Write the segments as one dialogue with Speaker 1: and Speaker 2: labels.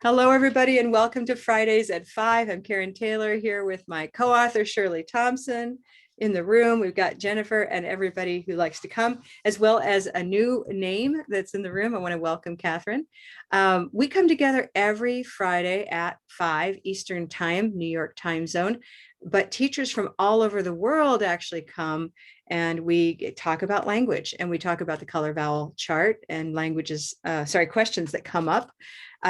Speaker 1: Hello, everybody, and welcome to Fridays at 5. I'm Karen Taylor here with my co-author, Shirley Thompson. In the room, we've got Jennifer and everybody who likes to come, as well as a new name that's in the room. I want to welcome Catherine. We come together every Friday at 5 Eastern Time, New York time zone, but teachers from all over the world actually come and we talk about language and we talk about the color vowel chart and questions that come up.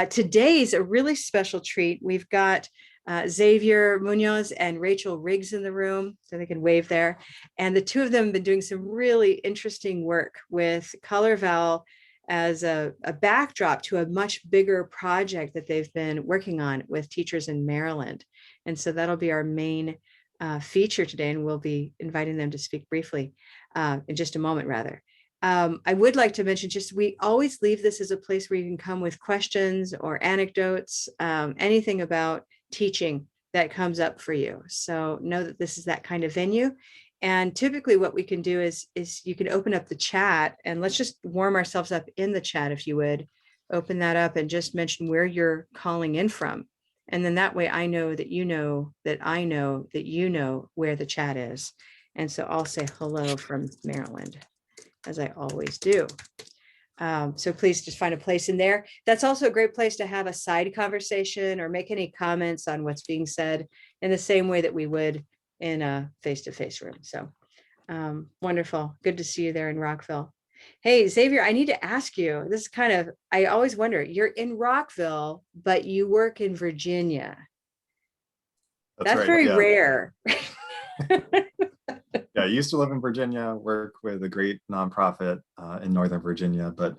Speaker 1: Today's a really special treat. We've got Xavier Muñoz and Rachel Riggs in the room, so they can wave there. And the two of them have been doing some really interesting work with Color Vowel as a backdrop to a much bigger project that they've been working on with teachers in Maryland. And so that'll be our main feature today, and we'll be inviting them to speak briefly in just a moment, rather. I would like to mention, we always leave this as a place where you can come with questions or anecdotes, anything about teaching that comes up for you. So know that this is that kind of venue. And typically what we can do is you can open up the chat, and let's just warm ourselves up in the chat, if you would. Open that up and just mention where you're calling in from. And then that way I know that you know that I know that you know where the chat is. And so I'll say hello from Maryland, as I always do. So please just find a place in there. That's also a great place to have a side conversation or make any comments on what's being said in the same way that we would in a face-to-face room. So wonderful. Good to see you there in Rockville. Hey, Xavier, I need to ask you, this is I always wonder, you're in Rockville, but you work in Virginia. That's right, very rare.
Speaker 2: Yeah, I used to live in Virginia, work with a great nonprofit in Northern Virginia, but a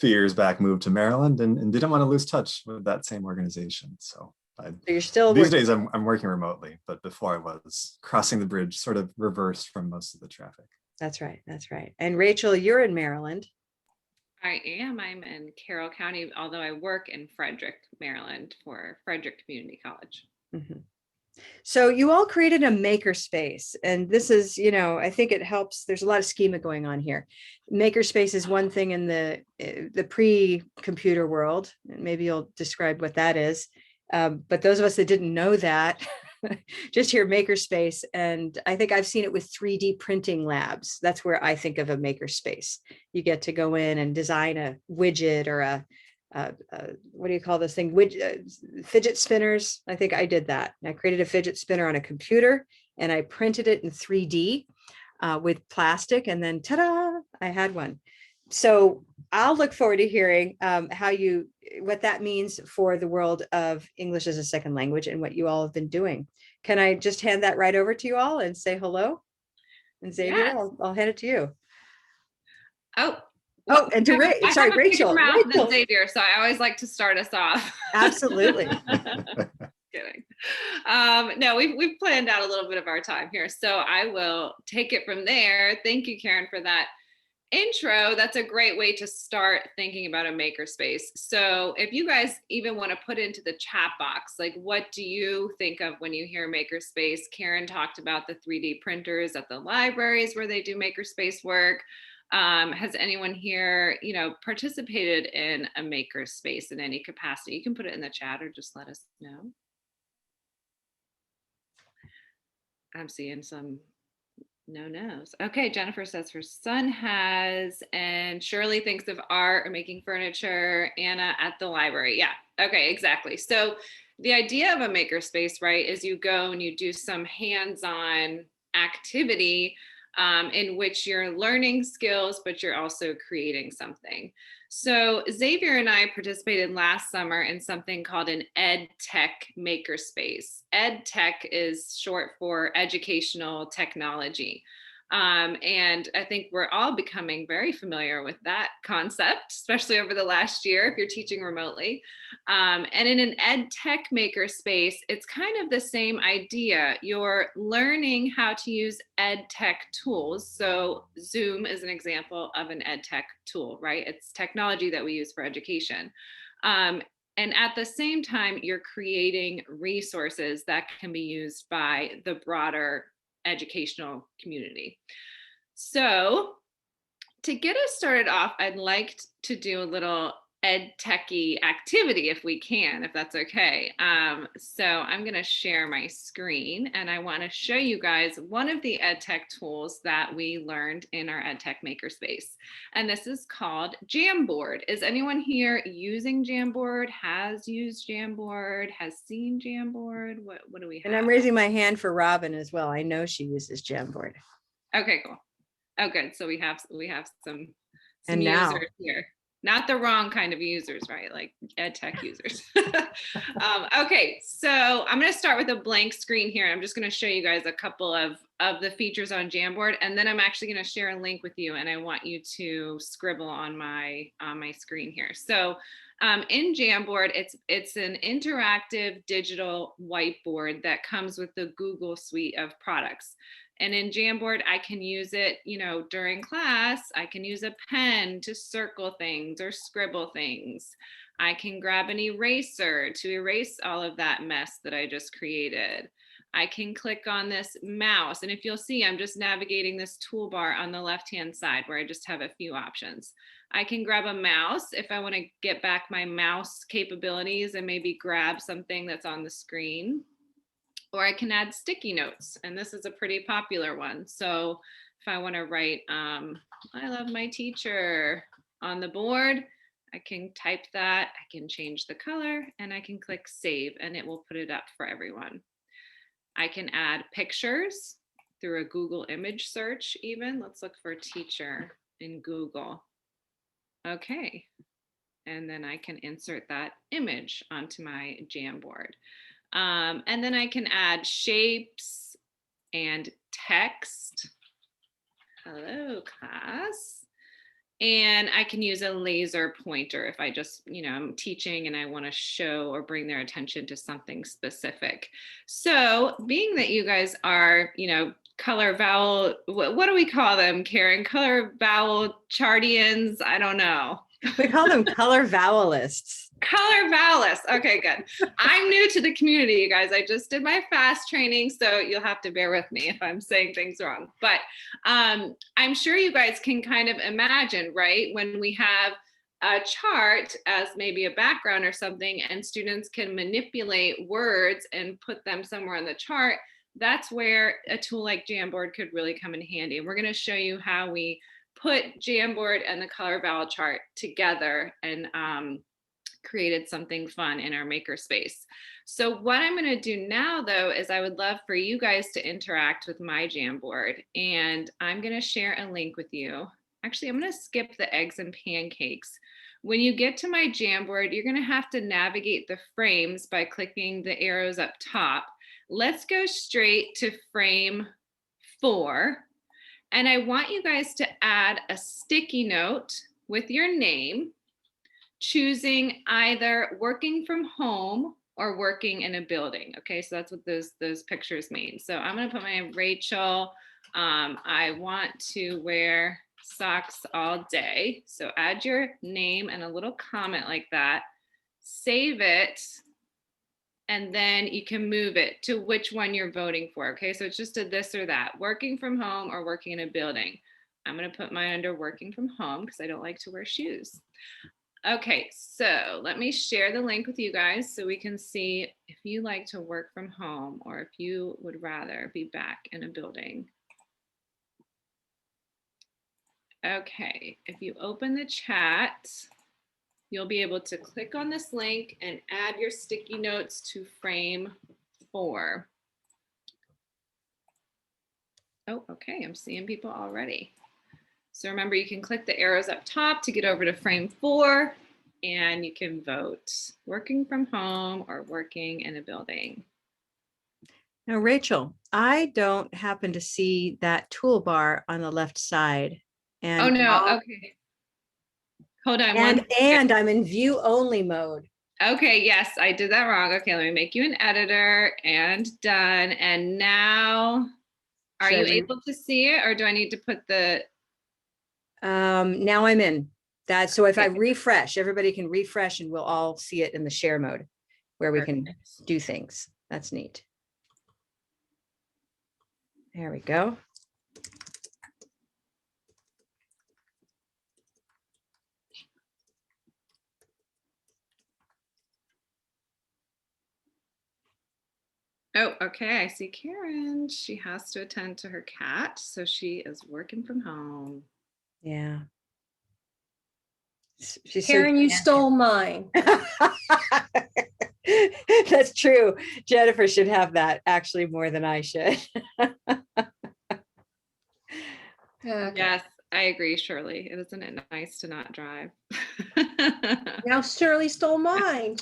Speaker 2: few years back moved to Maryland and didn't want to lose touch with that same organization. So
Speaker 1: you're still
Speaker 2: these days I'm working remotely, but before I was crossing the bridge, sort of reversed from most of the traffic.
Speaker 1: That's right. That's right. And Rachel, you're in Maryland.
Speaker 3: I am. I'm in Carroll County, although I work in Frederick, Maryland for Frederick Community College.
Speaker 1: Mm-hmm. So you all created a makerspace, and this is, I think it helps. There's a lot of schema going on here. Makerspace is one thing in the pre-computer world. Maybe you'll describe what that is. But those of us that didn't know that, just hear makerspace. And I think I've seen it with 3D printing labs. That's where I think of a makerspace. You get to go in and design a widget or what do you call this thing? Fidget spinners. I think I did that. I created a fidget spinner on a computer and I printed it in 3D with plastic, and then ta-da, I had one. So I'll look forward to hearing what that means for the world of English as a second language and what you all have been doing. Can I just hand that right over to you all and say hello? And Xavier, yes. I'll hand it to you.
Speaker 3: Oh,
Speaker 1: and to Rachel.
Speaker 3: Than Xavier, so I always like to start us off.
Speaker 1: Absolutely.
Speaker 3: Kidding. No, we've planned out a little bit of our time here, so I will take it from there. Thank you, Karen, for that intro. That's a great way to start thinking about a makerspace. So if you guys even want to put into the chat box, like, what do you think of when you hear makerspace? Karen talked about the 3D printers at the libraries where they do makerspace work. Has anyone here, participated in a makerspace in any capacity? You can put it in the chat or just let us know. I'm seeing some no-nos. Okay, Jennifer says her son has, and Shirley thinks of art or making furniture. Anna at the library. Yeah, okay, exactly. So the idea of a makerspace, right, is you go and you do some hands-on activity in which you're learning skills, but you're also creating something. So Xavier and I participated last summer in something called an Ed Tech Makerspace. Ed Tech is short for educational technology. And I think we're all becoming very familiar with that concept, especially over the last year if you're teaching remotely. And in an ed tech makerspace, it's kind of the same idea. You're learning how to use ed tech tools. So Zoom is an example of an ed tech tool, right? It's technology that we use for education. And at the same time, you're creating resources that can be used by the broader educational community. So to get us started off, I'd like to do a little ed techy activity if we can, if that's okay. So I'm going to share my screen and I want to show you guys one of the ed tech tools that we learned in our ed tech makerspace. And this is called Jamboard. Is anyone here using Jamboard, has used Jamboard, has seen Jamboard? What do we have?
Speaker 1: And I'm raising my hand for Robin as well. I know she uses Jamboard.
Speaker 3: Okay, cool. Oh, good. So we have some
Speaker 1: And
Speaker 3: users
Speaker 1: now.
Speaker 3: here. Not the wrong kind of users, right? Like ed tech users. Okay, so I'm going to start with a blank screen here. I'm just going to show you guys a couple of the features on Jamboard, and then I'm actually going to share a link with you, and I want you to scribble on my screen here. So in Jamboard, it's an interactive digital whiteboard that comes with the Google suite of products. And in Jamboard, I can use it, you know, during class. I can use a pen to circle things or scribble things. I can grab an eraser to erase all of that mess that I just created. I can click on this mouse. And if you'll see, I'm just navigating this toolbar on the left-hand side where I just have a few options. I can grab a mouse if I want to get back my mouse capabilities and maybe grab something that's on the screen. Or I can add sticky notes, and this is a pretty popular one. So if I want to write, I love my teacher on the board, I can type that, I can change the color, and I can click save, and it will put it up for everyone. I can add pictures through a Google image search even. Let's look for teacher in Google. Okay. And then I can insert that image onto my Jamboard. And then I can add shapes and text. Hello, class. And I can use a laser pointer if I just, you know, I'm teaching and I want to show or bring their attention to something specific. So being that you guys are, you know, color vowel, what do we call them, Karen? Color vowel chartians? I don't know.
Speaker 1: We call them color vowelists.
Speaker 3: Color vowelists. Okay, good. I'm new to the community, you guys. I just did my fast training, so you'll have to bear with me if I'm saying things wrong. But I'm sure you guys can kind of imagine, right? When we have a chart as maybe a background or something, and students can manipulate words and put them somewhere on the chart, that's where a tool like Jamboard could really come in handy. And we're going to show you how we put Jamboard and the color vowel chart together and created something fun in our makerspace. So what I'm going to do now, though, is I would love for you guys to interact with my Jamboard, and I'm going to share a link with you. Actually, I'm going to skip the eggs and pancakes. When you get to my Jamboard, you're going to have to navigate the frames by clicking the arrows up top. Let's go straight to frame 4. And I want you guys to add a sticky note with your name, choosing either working from home or working in a building. Okay, so that's what those pictures mean. So I'm going to put my Rachel. I want to wear socks all day. So add your name and a little comment like that. Save it. And then you can move it to which one you're voting for. Okay, so it's just a this or that, working from home or working in a building. I'm going to put mine under working from home because I don't like to wear shoes. Okay, so let me share the link with you guys so we can see if you like to work from home or if you would rather be back in a building. Okay, if you open the chat, you'll be able to click on this link and add your sticky notes to frame 4. Oh, okay, I'm seeing people already. So remember, you can click the arrows up top to get over to frame 4, and you can vote working from home or working in a building.
Speaker 1: Now, Rachel, I don't happen to see that toolbar on the left side. And
Speaker 3: oh no, okay. Hold on.
Speaker 1: And I'm in view only mode.
Speaker 3: Okay, yes, I did that wrong. Okay, let me make you an editor and done. And now, are you able to see it, or do I need to put the
Speaker 1: now I'm in that. So if I refresh, everybody can refresh and we'll all see it in the share mode where we can do things. That's neat. There we go.
Speaker 3: Oh, okay. I see Karen. She has to attend to her cat, so she is working from home.
Speaker 1: Yeah. She's so
Speaker 4: Karen, you
Speaker 1: demanding.
Speaker 4: stole mine.
Speaker 1: That's true. Jennifer should have that actually more than I should.
Speaker 4: Okay.
Speaker 3: Yes, I agree, Shirley. Isn't it nice to not drive?
Speaker 4: Now Shirley stole mine.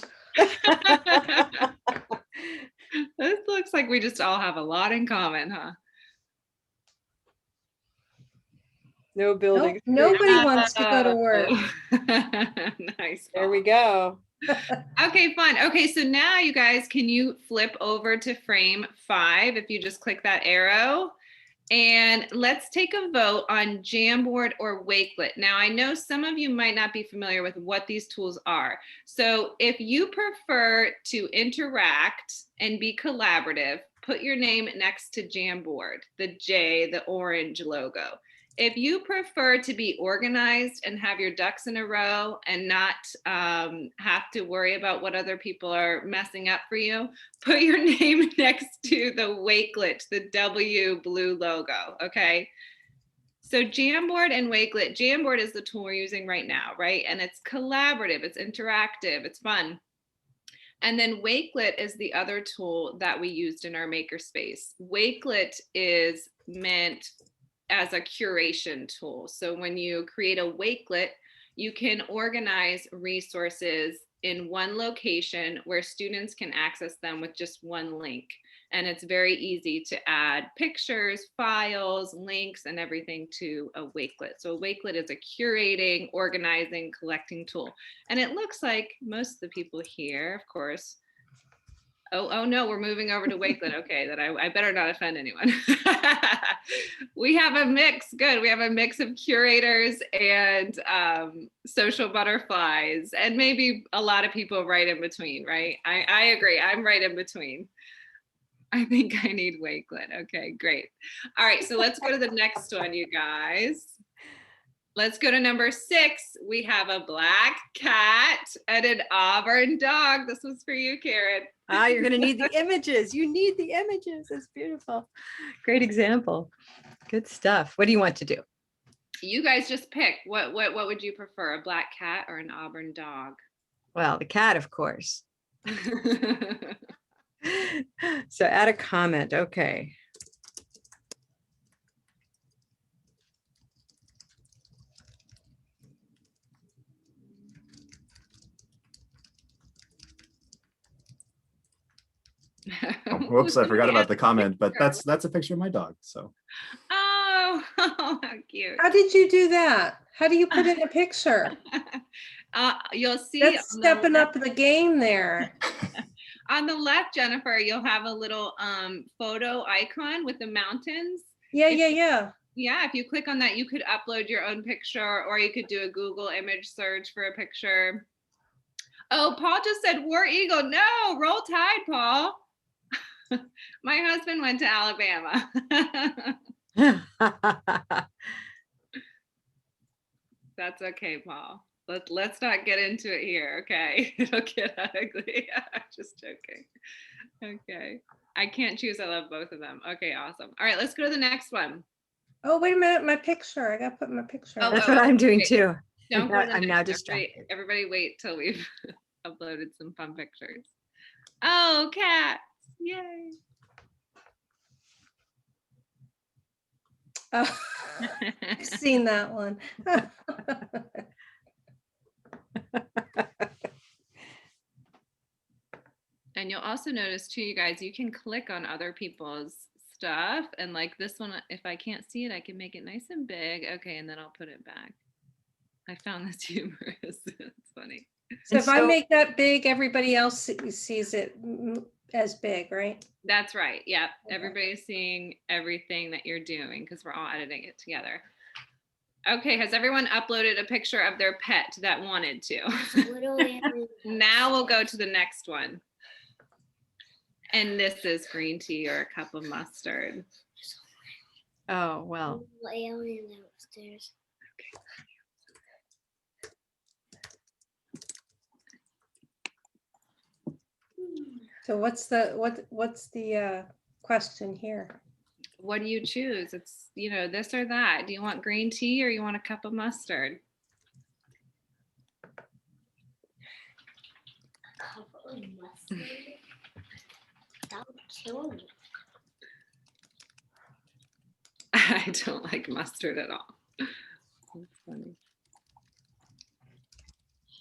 Speaker 3: This looks like we just all have a lot in common, huh?
Speaker 1: No building.
Speaker 4: Nobody wants to go to work.
Speaker 3: Nice.
Speaker 1: There we
Speaker 3: Paul.
Speaker 1: go.
Speaker 3: Okay, fun. Okay, so now you guys, can you flip over to frame 5 if you just click that arrow? And let's take a vote on Jamboard or Wakelet. Now, I know some of you might not be familiar with what these tools are. So if you prefer to interact and be collaborative, put your name next to Jamboard, the J, the orange logo. If you prefer to be organized and have your ducks in a row and not have to worry about what other people are messing up for you, put your name next to the Wakelet, the W blue logo, okay? So Jamboard and Wakelet, Jamboard is the tool we're using right now, right? And it's collaborative, it's interactive, it's fun. And then Wakelet is the other tool that we used in our Makerspace. Wakelet is meant as a curation tool. So when you create a Wakelet, you can organize resources in one location where students can access them with just one link. And it's very easy to add pictures, files, links, and everything to a Wakelet. So a Wakelet is a curating, organizing, collecting tool. And it looks like most of the people here, of course, oh no, we're moving over to Wakelet. Okay, that I better not offend anyone. We have a mix, good. We have a mix of curators and social butterflies, and maybe a lot of people right in between, right? I agree, I'm right in between. I think I need Wakelet. Okay, great. All right, so let's go to the next one, you guys. Let's go to number 6. We have a black cat and an auburn dog. This was for you, Karen.
Speaker 1: Ah, you're going to need the images. You need the images. It's beautiful. Great example. Good stuff. What do you want to do?
Speaker 3: You guys just pick. What would you prefer, a black cat or an auburn dog?
Speaker 1: Well, the cat, of course. So add a comment. Okay.
Speaker 2: Oh, whoops, I forgot about the comment, but that's a picture of my dog. So.
Speaker 3: Oh, how cute.
Speaker 4: How did you do that? How do you put in a picture?
Speaker 3: You'll see.
Speaker 4: That's stepping up the game there.
Speaker 3: On the left, Jennifer, you'll have a little photo icon with the mountains.
Speaker 4: Yeah.
Speaker 3: Yeah, if you click on that, you could upload your own picture, or you could do a Google image search for a picture. Oh, Paul just said War Eagle. No, roll tide, Paul. My husband went to Alabama. That's okay, Paul. Let's not get into it here, okay? It'll get ugly. I'm just joking. Okay. I can't choose. I love both of them. Okay, awesome. All right, let's go to the next one.
Speaker 4: Oh, wait a minute, my picture. I gotta put my picture.
Speaker 3: Oh,
Speaker 1: That's what I'm doing
Speaker 3: wait.
Speaker 1: too.
Speaker 3: Don't go to the
Speaker 1: I'm now
Speaker 3: next.
Speaker 1: distracted.
Speaker 3: Everybody wait till we've uploaded some fun pictures. Oh, cats. Yay.
Speaker 4: Oh, I've seen that one.
Speaker 3: And you'll also notice too, you guys, you can click on other people's stuff, and like this one, if I can't see it, I can make it nice and big. Okay, and then I'll put it back. I found this humorous. It's funny.
Speaker 4: So if I make that big, everybody else sees it as big, right?
Speaker 3: That's right. Yep.
Speaker 4: Okay.
Speaker 3: Everybody's seeing everything that you're doing because we're all editing it together. Okay, has everyone uploaded a picture of their pet that wanted to? Now we'll go to the next one. And this is green tea or a cup of mustard.
Speaker 1: Oh, well.
Speaker 5: Alien upstairs.
Speaker 4: So what's the question here?
Speaker 3: What do you choose? It's, this or that. Do you want green tea or you want a cup of mustard?
Speaker 5: Cup of mustard. That would kill me.
Speaker 3: I don't like mustard at all. That's funny.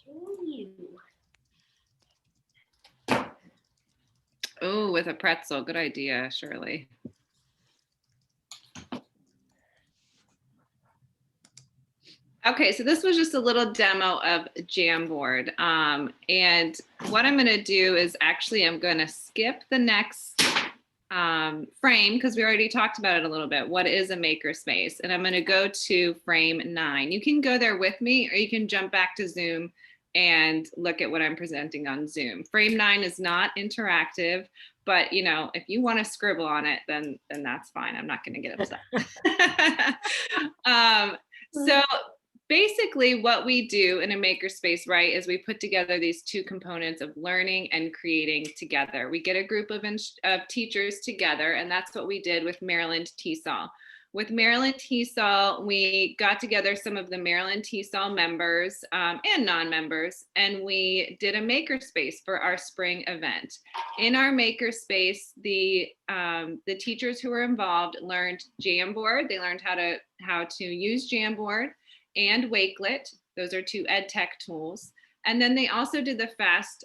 Speaker 5: Kill you.
Speaker 3: Oh, with a pretzel. Good idea, Shirley. Okay, so this was just a little demo of Jamboard. And what I'm going to do is actually I'm going to skip the next frame because we already talked about it a little bit. What is a makerspace? And I'm going to go to frame 9. You can go there with me or you can jump back to Zoom and look at what I'm presenting on Zoom. Frame 9 is not interactive, but if you want to scribble on it, then that's fine. I'm not going to get upset. So basically what we do in a makerspace, right, is we put together these two components of learning and creating together. We get a group of teachers together, and that's what we did with Maryland TESOL. With Maryland TESOL, we got together some of the Maryland TESOL members and non-members, and we did a makerspace for our spring event. In our makerspace, the teachers who were involved learned Jamboard. They learned how to use Jamboard and Wakelet. Those are two ed tech tools. And then they also did the fast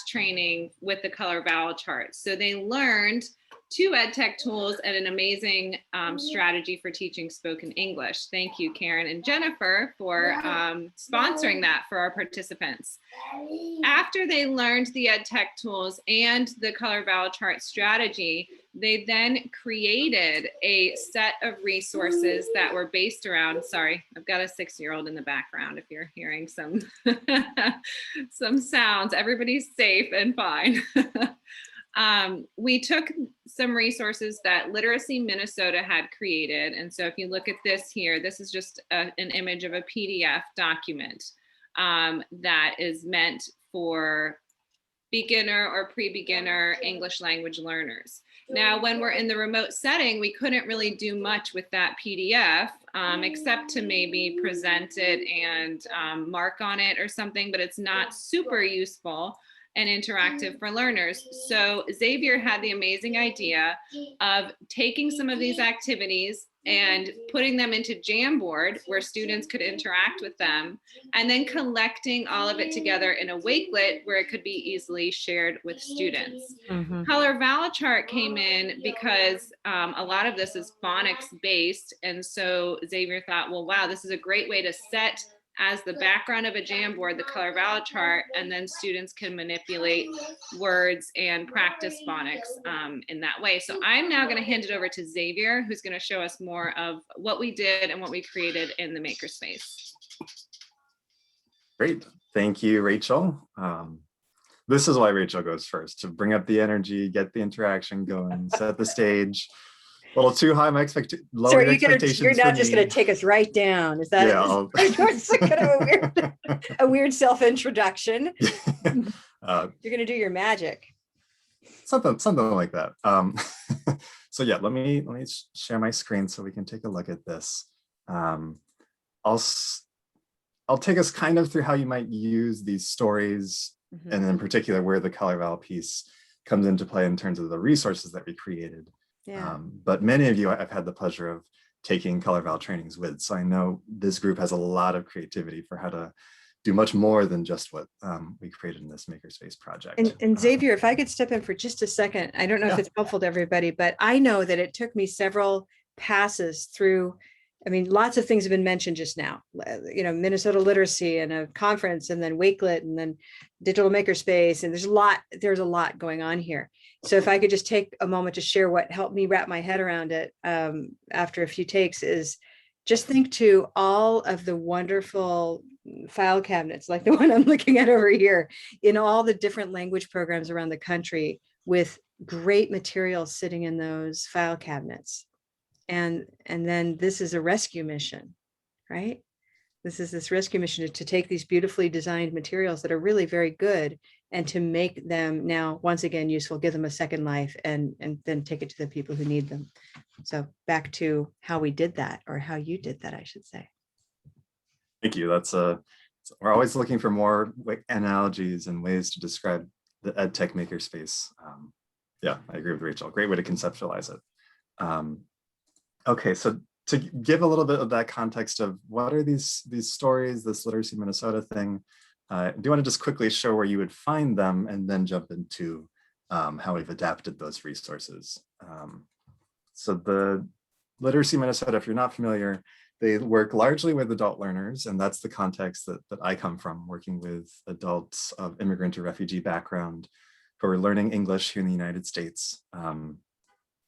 Speaker 3: training with the Color Vowel charts. So they learned 2 ed tech tools and an amazing strategy for teaching spoken English. Thank you, Karen and Jennifer, for sponsoring that for our participants. After they learned the ed tech tools and the Color Vowel chart strategy, they then created a set of resources that were based around, sorry, I've got a 6-year-old in the background if you're hearing some, some sounds. Everybody's safe and fine. We took some resources that Literacy Minnesota had created. And so if you look at this here, this is just an image of a PDF document that is meant for beginner or pre-beginner English language learners. Now, when we're in the remote setting, we couldn't really do much with that PDF except to maybe present it and mark on it or something, but it's not super useful and interactive for learners. So Xavier had the amazing idea of taking some of these activities and putting them into Jamboard where students could interact with them, and then collecting all of it together in a Wakelet where it could be easily shared with students.
Speaker 1: Mhm.
Speaker 3: Color Vowel chart came in because a lot of this is phonics based. And so Xavier thought, well, wow, this is a great way to set as the background of a Jamboard, the Color Vowel chart, and then students can manipulate words and practice phonics in that way. So I'm now going to hand it over to Xavier, who's going to show us more of what we did and what we created in the Makerspace.
Speaker 2: Great. Thank you, Rachel. This is why Rachel goes first, to bring up the energy, get the interaction going, set the stage. A little too high, lower expectations.
Speaker 1: You're not just
Speaker 2: me.
Speaker 1: going to take us right down. Is that a weird self-introduction? You're going to do your magic.
Speaker 2: Something like that. So yeah, let me share my screen so we can take a look at this. I'll take us kind of through how you might use these stories, and in particular where the Color Vowel piece comes into play in terms of the resources that we created.
Speaker 1: Yeah.
Speaker 2: But many of you I've had the pleasure of taking Color Vowel trainings with, so I know this group has a lot of creativity for how to do much more than just what we created in this Makerspace project.
Speaker 1: And Xavier, if I could step in for just a second, I don't know if it's helpful to everybody, but I know that it took me several passes through. I mean, lots of things have been mentioned just now, Minnesota literacy and a conference, and then Wakelet, and then digital makerspace. And there's a lot going on here. So if I could just take a moment to share what helped me wrap my head around it after a few takes, is just think to all of the wonderful file cabinets, like the one I'm looking at over here, in all the different language programs around the country, with great materials sitting in those file cabinets. And then this is a rescue mission, right? This rescue mission to take these beautifully designed materials that are really very good and to make them now, once again, useful, give them a second life, and then take it to the people who need them. So back to how we did that, or how you did that, I should say.
Speaker 2: Thank you. We're always looking for more analogies and ways to describe the EdTech makerspace. Yeah, I agree with Rachel. Great way to conceptualize it. Okay, so to give a little bit of that context of what are these stories, this Literacy Minnesota thing, I do want to just quickly show where you would find them and then jump into how we've adapted those resources. So the Literacy Minnesota, if you're not familiar, they work largely with adult learners, and that's the context that I come from, working with adults of immigrant or refugee background who are learning English here in the United States.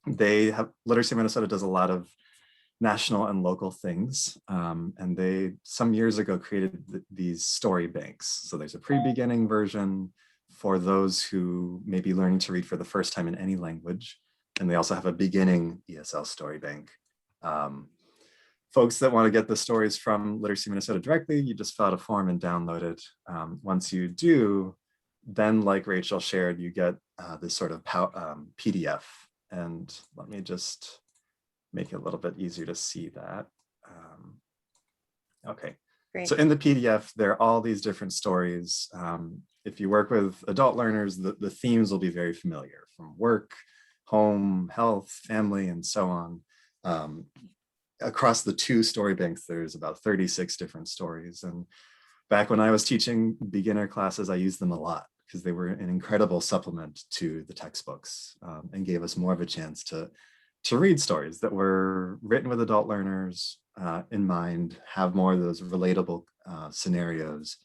Speaker 2: Literacy Minnesota does a lot of national and local things. And they, some years ago, created these story banks. So there's a pre-beginning version for those who may be learning to read for the first time in any language. And they also have a beginning ESL story bank. Folks that want to get the stories from Literacy Minnesota directly, you just fill out a form and download it. Once you do, then like Rachel shared, you get this sort of PDF. And let me just make it a little bit easier to see that. Okay,
Speaker 1: Great.
Speaker 2: So in the PDF, there are all these different stories. If you work with adult learners, the themes will be very familiar, from work, home, health, family, and so on. Across the two story banks, there's about 36 different stories. And back when I was teaching beginner classes, I used them a lot because they were an incredible supplement to the textbooks and gave us more of a chance to read stories that were written with adult learners in mind, have more of those relatable scenarios,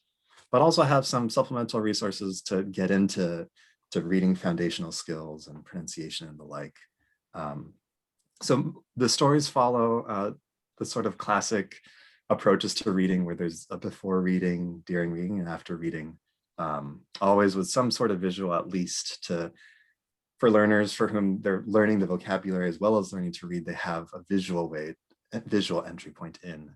Speaker 2: but also have some supplemental resources to get into reading foundational skills and pronunciation and the like. So the stories follow the sort of classic approaches to reading, where there's a before reading, during reading, and after reading, always with some sort of visual, at least for learners for whom they're learning the vocabulary as well as learning to read. They have a visual entry point in.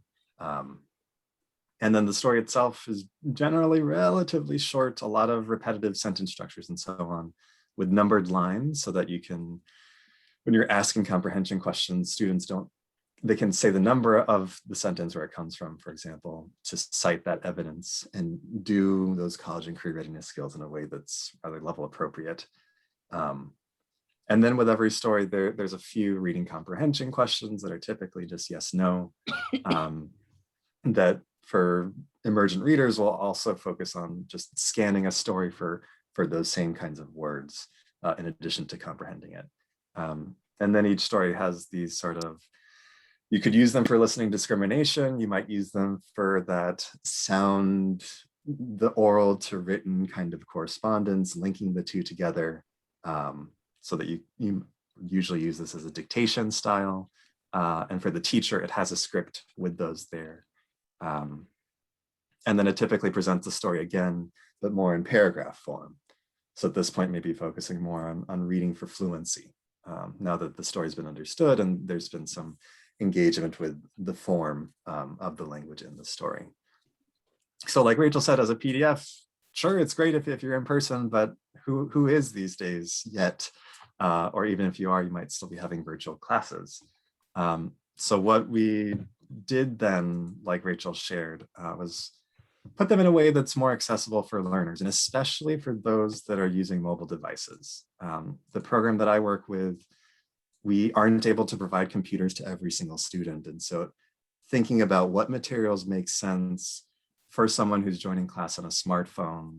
Speaker 2: And then the story itself is generally relatively short, a lot of repetitive sentence structures and so on, with numbered lines so that you can, when you're asking comprehension questions, they can say the number of the sentence where it comes from, for example, to cite that evidence and do those college and career readiness skills in a way that's rather level appropriate. And then with every story, there's a few reading comprehension questions that are typically just yes, no, that for emergent readers will also focus on just scanning a story for those same kinds of words in addition to comprehending it. And then each story has these sort of, you could use them for listening discrimination. You might use them for that sound, the oral to written kind of correspondence, linking the two together, so that you usually use this as a dictation style. And for the teacher, it has a script with those there. And then it typically presents the story again, but more in paragraph form. So at this point, maybe focusing more on reading for fluency. Now that the story's been understood and there's been some engagement with the form of the language in the story. So like Rachel said, as a PDF, sure, it's great if you're in person, but who is these days yet? Or even if you are, you might still be having virtual classes. So what we did then, like Rachel shared, was put them in a way that's more accessible for learners, and especially for those that are using mobile devices. The program that I work with, we aren't able to provide computers to every single student. And so thinking about what materials make sense for someone who's joining class on a smartphone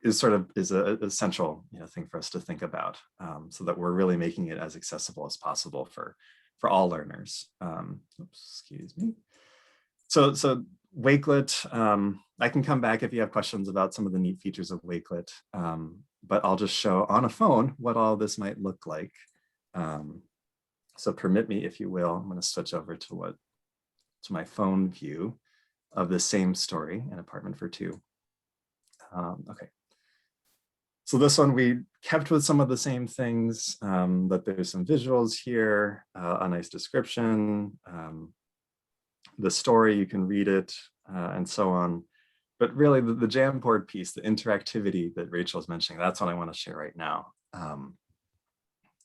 Speaker 2: is a central thing for us to think about, so that we're really making it as accessible as possible for all learners. Excuse me. So Wakelet, I can come back if you have questions about some of the neat features of Wakelet, but I'll just show on a phone what all this might look like. So permit me, if you will, I'm going to switch over to my phone view of the same story, An Apartment for Two. Okay. So this one we kept with some of the same things, but there's some visuals here, a nice description, the story, you can read it, and so on. but really the Jamboard piece, the interactivity that Rachel's mentioning, that's what I want to share right now.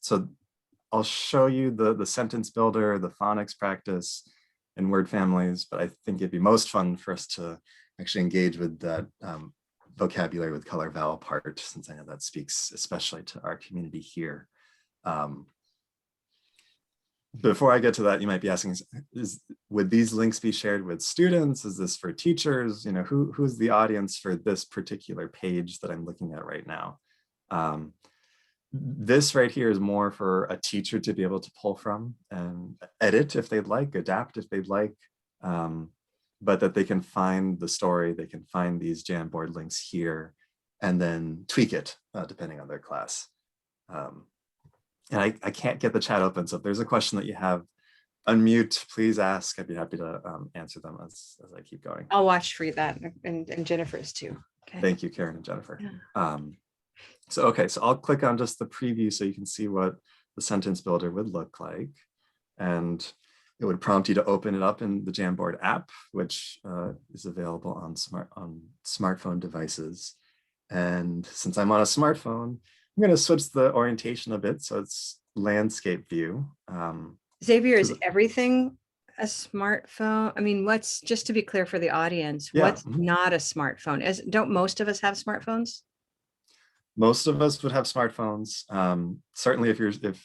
Speaker 2: So I'll show you the sentence builder, the phonics practice, and word families, but I think it'd be most fun for us to actually engage with that vocabulary with color vowel part, since I know that speaks especially to our community here. Before I get to that, you might be asking, would these links be shared with students? Is this for teachers? You know, who's the audience for this particular page that I'm looking at right now? This right here is more for a teacher to be able to pull from and edit if they'd like, adapt if they'd like, but that they can find the story, they can find these Jamboard links here, and then tweak it depending on their class. And I can't get the chat open, so if there's a question that you have, unmute, please ask. I'd be happy to answer them as I keep going.
Speaker 1: I'll watch for that, and Jennifer's too. Okay.
Speaker 2: Thank you, Karen and Jennifer.
Speaker 1: Yeah.
Speaker 2: So I'll click on just the preview so you can see what the sentence builder would look like. And it would prompt you to open it up in the Jamboard app, which is available on smartphone devices. And since I'm on a smartphone, I'm going to switch the orientation a bit, so it's landscape view.
Speaker 1: Xavier, is everything a smartphone? I mean, what's, just to be clear for the audience, what's not a smartphone? Don't most of us have smartphones?
Speaker 2: Most of us would have smartphones. Certainly if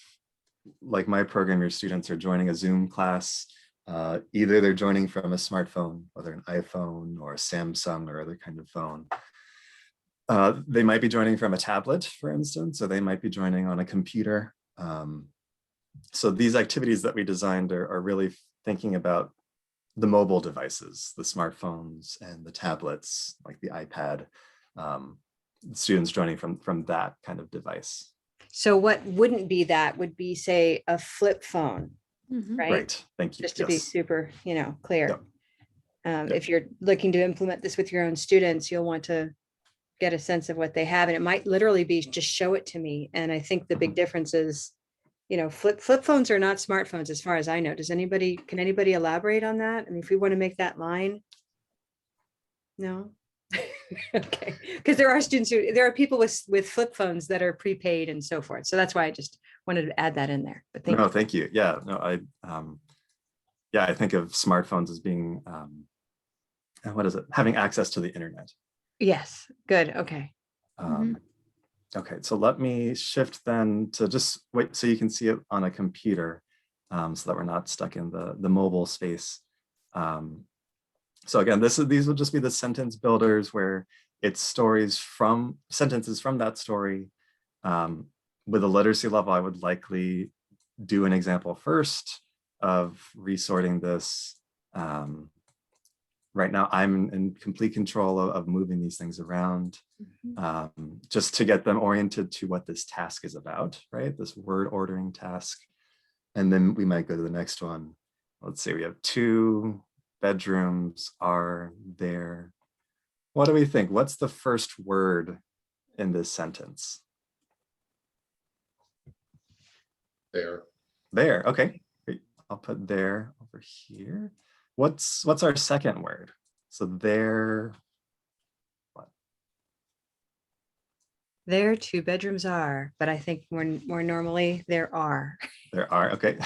Speaker 2: like my program, your students are joining a Zoom class, either they're joining from a smartphone, whether an iPhone or a Samsung or other kind of phone. They might be joining from a tablet, for instance, or they might be joining on a computer. So these activities that we designed are really thinking about the mobile devices, the smartphones and the tablets, like the iPad, students joining from that kind of device.
Speaker 1: So what wouldn't be that would be, say, a flip phone, right?
Speaker 2: Right, thank you.
Speaker 1: Just to be super, clear.
Speaker 2: Yep.
Speaker 1: If you're looking to implement this with your own students, you'll want to get a sense of what they have. And it might literally be just show it to me. And I think the big difference is, flip phones are not smartphones as far as I know. Can anybody elaborate on that? I mean, if we want to make that line. No. Okay. Because there are people with flip phones that are prepaid and so forth. So that's why I just wanted to add that in there. But
Speaker 2: thank you. Yeah, no, I think of smartphones as being, what is it? Having access to the internet.
Speaker 1: Yes. Good. Okay.
Speaker 2: Okay, so let me shift then to just wait so you can see it on a computer, so that we're not stuck in the mobile space. So again, these will just be the sentence builders where it's sentences from that story. With a literacy level, I would likely do an example first of resorting this. Right now, I'm in complete control of moving these things around, just to get them oriented to what this task is about, right? This word ordering task. And then we might go to the next one. Let's say we have 2 bedrooms are there. What do we think? What's the first word in this sentence?
Speaker 6: There.
Speaker 2: There, okay. Great. I'll put there over here. What's our second word? So there, what?
Speaker 1: There 2 bedrooms are, but I think more normally there are.
Speaker 2: There are, okay.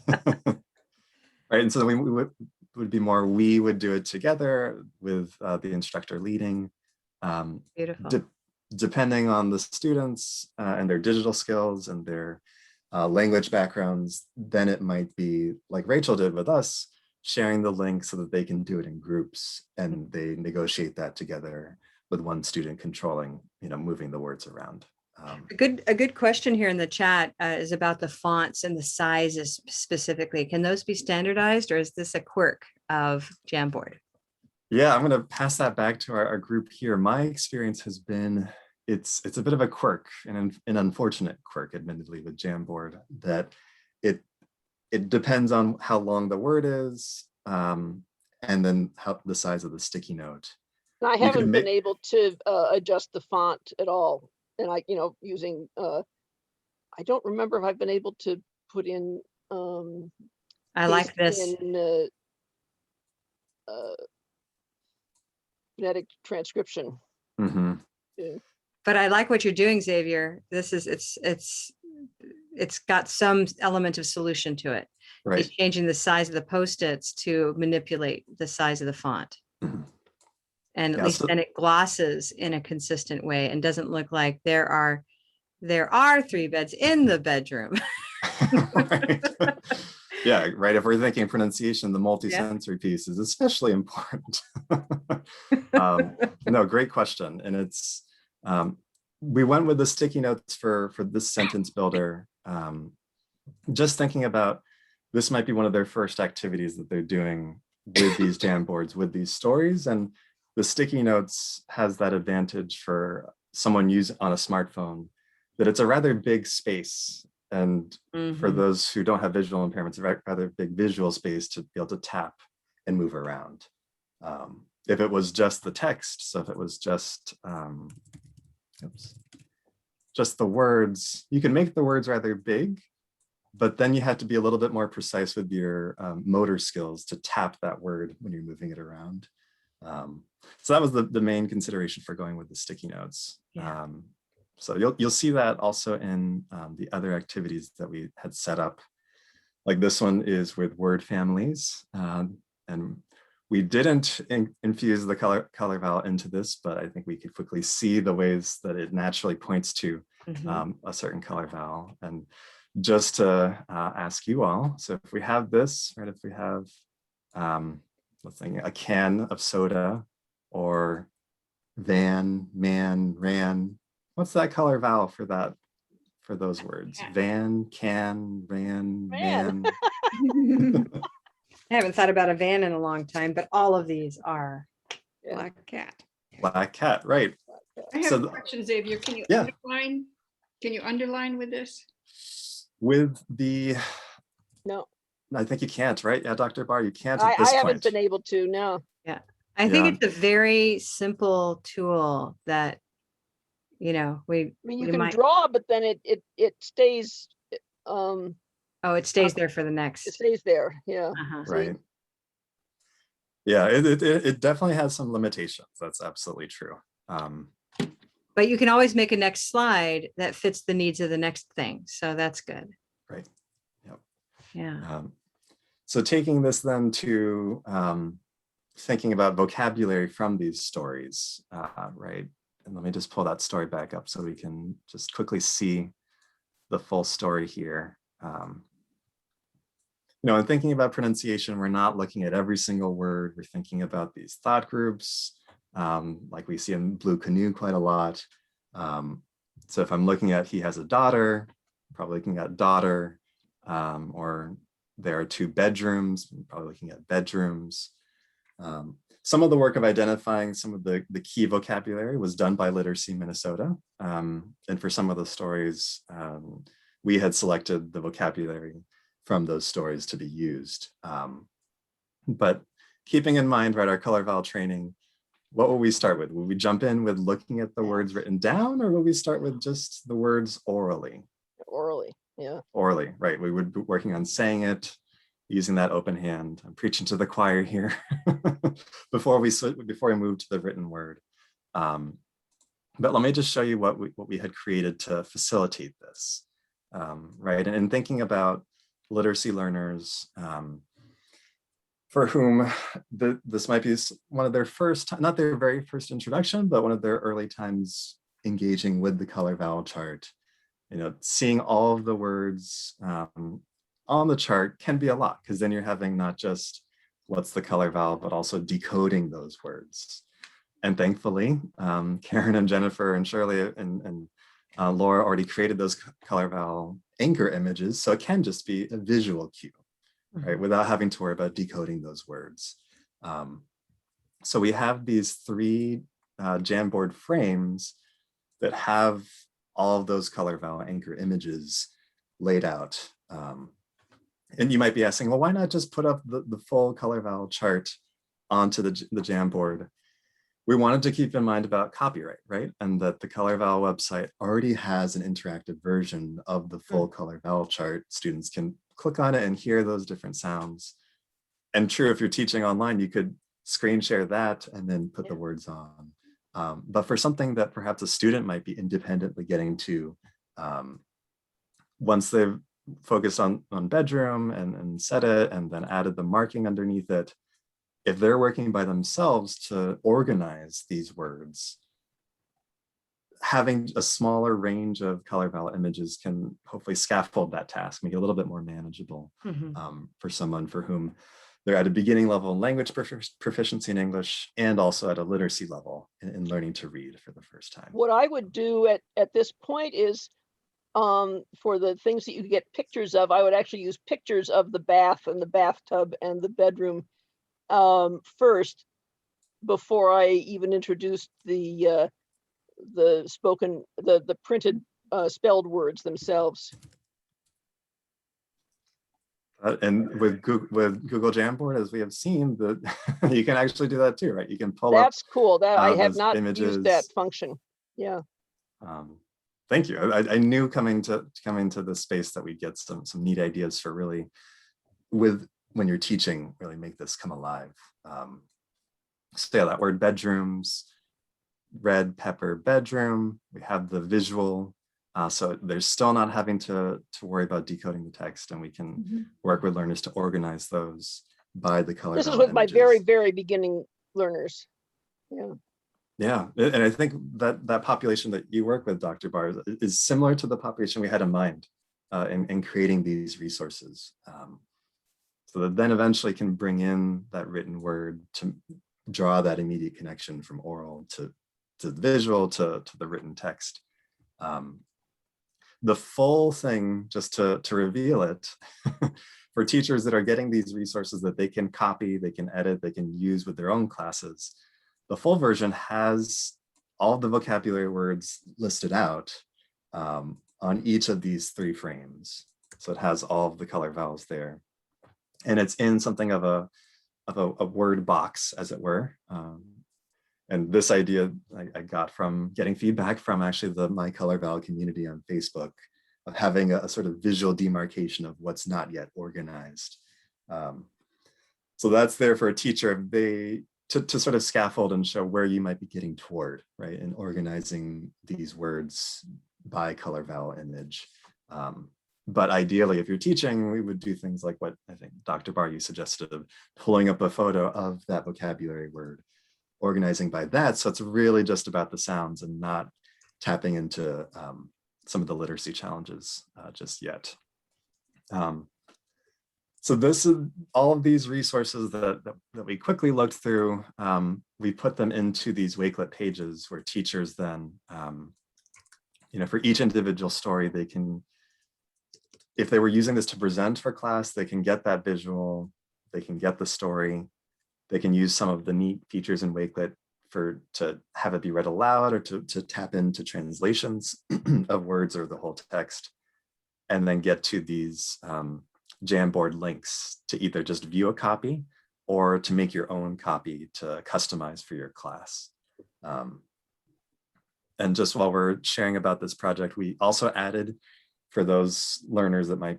Speaker 2: Right, and so we would be more, we would do it together with the instructor leading.
Speaker 1: Beautiful.
Speaker 2: Depending on the students and their digital skills and their language backgrounds, then it might be like Rachel did with us, sharing the link so that they can do it in groups and they negotiate that together with one student controlling, moving the words around.
Speaker 1: A good question here in the chat is about the fonts and the sizes specifically. Can those be standardized, or is this a quirk of Jamboard?
Speaker 2: Yeah, I'm going to pass that back to our group here. My experience has been, it's a bit of a quirk, an unfortunate quirk, admittedly, with Jamboard, that it depends on how long the word is, and then the size of the sticky note.
Speaker 7: And I haven't been able to adjust the font at all. And using, I don't remember if I've been able to put in.
Speaker 1: I like this.
Speaker 7: phonetic transcription.
Speaker 2: Mhm.
Speaker 1: But I like what you're doing, Xavier. This is, it's got some element of solution to it.
Speaker 2: Right.
Speaker 1: He's changing the size of the Post-its to manipulate the size of the font.
Speaker 2: Mhm.
Speaker 1: And at
Speaker 2: Yeah,
Speaker 1: least
Speaker 2: so-
Speaker 1: then it glosses in a consistent way and doesn't look like there are 3 beds in the bedroom.
Speaker 2: Right. Yeah, right. If we're thinking pronunciation, the multisensory piece is especially important. No, great question. And it's, we went with the sticky notes for this sentence builder. Just thinking about, this might be one of their first activities that they're doing with these Jamboards, with these stories. And the sticky notes has that advantage for someone using on a smartphone, that it's a rather big space. And for
Speaker 1: Mhm.
Speaker 2: those who don't have visual impairments, a rather big visual space to be able to tap and move around. If it was just the text, so if it was just, just the words, you can make the words rather big, but then you have to be a little bit more precise with your motor skills to tap that word when you're moving it around. So that was the main consideration for going with the sticky notes.
Speaker 1: Yeah.
Speaker 2: So you'll see that also in the other activities that we had set up. Like this one is with word families. And we didn't infuse the color vowel into this, but I think we could quickly see the ways that it naturally points to
Speaker 1: Mhm.
Speaker 2: a certain color vowel. And just to ask you all, so if we have this, right, if we have, let's think, a can of soda, or van, man, ran, what's that color vowel for that, for those words? Van, can, ran,
Speaker 7: Man.
Speaker 2: man.
Speaker 1: I haven't thought about a van in a long time, but all of these are.
Speaker 7: Yeah.
Speaker 4: Black cat.
Speaker 2: Black cat, right.
Speaker 8: I have
Speaker 2: So
Speaker 8: a
Speaker 2: the-
Speaker 8: question, Xavier. Can you
Speaker 2: Yeah.
Speaker 8: underline? Can you underline with this?
Speaker 2: With the,
Speaker 7: No,
Speaker 2: I think you can't, right? Yeah, Dr. Barr, you can't at
Speaker 7: I
Speaker 2: this
Speaker 7: haven't
Speaker 2: point.
Speaker 7: been able to, no.
Speaker 1: I think
Speaker 2: Yeah.
Speaker 1: it's a very simple tool that, we
Speaker 7: I mean, you
Speaker 1: we
Speaker 7: can
Speaker 1: might,
Speaker 7: draw, but then it stays, it
Speaker 1: it stays there for the next.
Speaker 7: stays there, yeah.
Speaker 1: Uh-huh.
Speaker 2: Right. Yeah, it definitely has some limitations. That's absolutely true.
Speaker 1: But you can always make a next slide that fits the needs of the next thing. So that's good.
Speaker 2: Right. Yep.
Speaker 1: Yeah.
Speaker 2: So taking this then to thinking about vocabulary from these stories, right? And let me just pull that story back up so we can just quickly see the full story here. In thinking about pronunciation, we're not looking at every single word. We're thinking about these thought groups, like we see in Blue Canoe quite a lot. So if I'm looking at he has a daughter, probably looking at daughter, or there are 2 bedrooms, I'm probably looking at bedrooms. Some of the work of identifying some of the key vocabulary was done by Literacy Minnesota. And for some of the stories, we had selected the vocabulary from those stories to be used. But keeping in mind, right, our color vowel training, what will we start with? Will we jump in with looking at the words written down, or will we start with just the words orally?
Speaker 7: Orally, yeah.
Speaker 2: Orally, right. We would be working on saying it, using that open hand. I'm preaching to the choir here before we move to the written word. But let me just show you what we had created to facilitate this, right? And in thinking about literacy learners for whom this might be one of their first, not their very first introduction, but one of their early times engaging with the color vowel chart. Seeing all of the words on the chart can be a lot, because then you're having not just what's the color vowel, but also decoding those words. And thankfully, Karen and Jennifer and Shirley and Laura already created those color vowel anchor images, so it can just be a visual cue, right, without having to worry about decoding those words. So we have these 3 Jamboard frames that have all of those color vowel anchor images laid out. And you might be asking, well, why not just put up the full color vowel chart onto the Jamboard? We wanted to keep in mind about copyright, right? And that the Color Vowel website already has an interactive version of the full color vowel chart. Students can click on it and hear those different sounds. And true, if you're teaching online, you could screen share that and then put the words on. But for something that perhaps a student might be independently getting to, once they've focused on bedroom and set it and then added the marking underneath it, if they're working by themselves to organize these words, having a smaller range of color vowel images can hopefully scaffold that task, make it a little bit more manageable for someone for whom they're at a beginning level in language proficiency in English and also at a literacy level in learning to read for the first time.
Speaker 7: What I would do at this point is, for the things that you get pictures of, I would actually use pictures of the bath and the bathtub and the bedroom first, before I even introduced the printed spelled words themselves.
Speaker 2: And with Google Jamboard, as we have seen, you can actually do that too, right? You can pull up.
Speaker 7: That's cool. That I have
Speaker 2: those
Speaker 7: not
Speaker 2: images.
Speaker 7: used that function. Yeah.
Speaker 2: Thank you. I knew coming to this space that we'd get some neat ideas for really, when you're teaching, really make this come alive. So yeah, that word bedrooms, red pepper bedroom. We have the visual. So there's still not having to worry about decoding the text, and we can work with learners to organize those by the color.
Speaker 7: This is with my very, very beginning learners. Yeah.
Speaker 2: Yeah, and I think that population that you work with, Dr. Barr, is similar to the population we had in mind in creating these resources. So that then eventually can bring in that written word to draw that immediate connection from oral to the visual to the written text. The full thing, just to reveal it, for teachers that are getting these resources that they can copy, they can edit, they can use with their own classes, the full version has all the vocabulary words listed out on each of these 3 frames. So it has all of the color vowels there. And it's in something of a word box, as it were. And this idea I got from getting feedback from actually my Color Vowel community on Facebook, of having a sort of visual demarcation of what's not yet organized. So that's there for a teacher to sort of scaffold and show where you might be getting toward, right, in organizing these words by color vowel image. But ideally, if you're teaching, we would do things like what I think Dr. Barr, you suggested, of pulling up a photo of that vocabulary word, organizing by that. So it's really just about the sounds and not tapping into some of the literacy challenges just yet. So this is all of these resources that we quickly looked through. We put them into these Wakelet pages where teachers then, for each individual story, they can, if they were using this to present for class, they can get that visual, they can get the story, they can use some of the neat features in Wakelet to have it be read aloud or to tap into translations of words or the whole text, and then get to these Jamboard links to either just view a copy or to make your own copy to customize for your class. And just while we're sharing about this project, we also added, for those learners that might